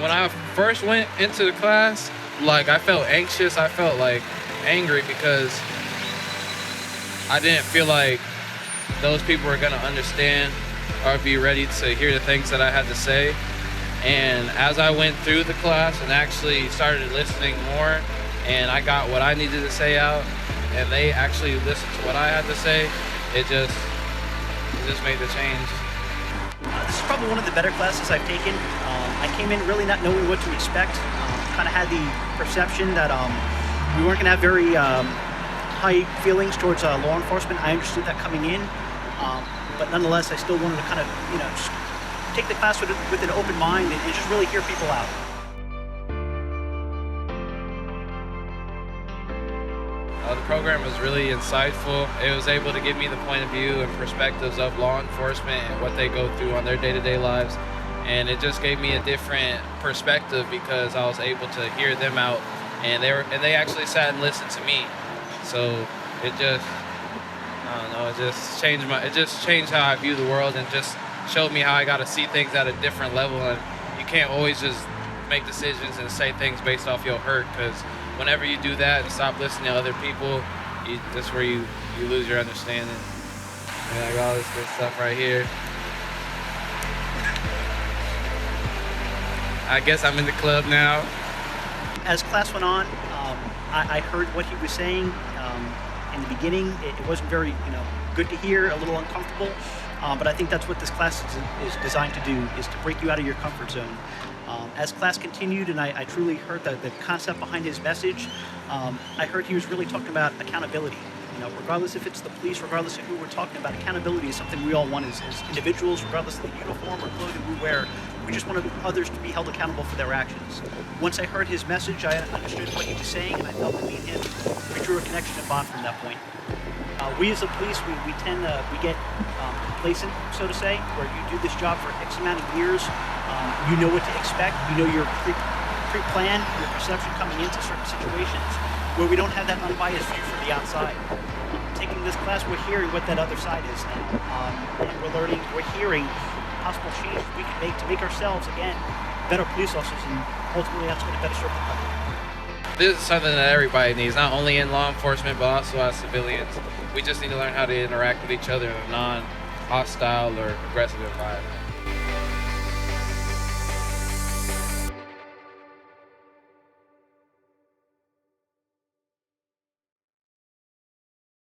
When I first went into the class, like I felt anxious, I felt like angry because I didn't feel like those people were gonna understand or be ready to hear the things that I had to say. And as I went through the class and actually started listening more, and I got what I needed to say out, and they actually listened to what I had to say, it just made the change. This is probably one of the better classes I've taken. I came in really not knowing what to expect. Kind of had the perception that we weren't going to have very high feelings towards law enforcement. I understood that coming in, but nonetheless, I still wanted to kind of, just take the class with an open mind and just really hear people out. The program was really insightful. It was able to give me the point of view and perspectives of law enforcement and what they go through on their day-to-day lives. And it just gave me a different perspective because I was able to hear them out, and they actually sat and listened to me. So it just, I don't know, it just changed how I view the world and just showed me how I got to see things at a different level. And you can't always just make decisions and say things based off your hurt, because whenever you do that and stop listening to other people, that's where you lose your understanding. And I got all this good stuff right here. I guess I'm in the club now. As class went on, I heard what he was saying. In the beginning, it wasn't very, good to hear, a little uncomfortable. But I think that's what this class is designed to do, is to break you out of your comfort zone. As class continued and I truly heard the concept behind his message, I heard he was really talking about accountability. Regardless if it's the police, regardless of who we're talking about, accountability is something we all want as individuals, regardless of the uniform or clothing we wear. We just want others to be held accountable for their actions. Once I heard his message, I understood what he was saying, and I felt that me and him, we drew a connection and bond from that point. We as the police, we get complacent, so to say, where you do this job for X amount of years. You know what to expect. You know your pre-plan, your perception coming into certain situations, where we don't have that unbiased view from the outside. Taking this class, we're hearing what that other side is now. And we're hearing possible changes we can make to make ourselves, again, better police officers, and ultimately that's going to better serve the public. This is something that everybody needs, not only in law enforcement, but also as civilians. We just need to learn how to interact with each other in a non-hostile or aggressive environment.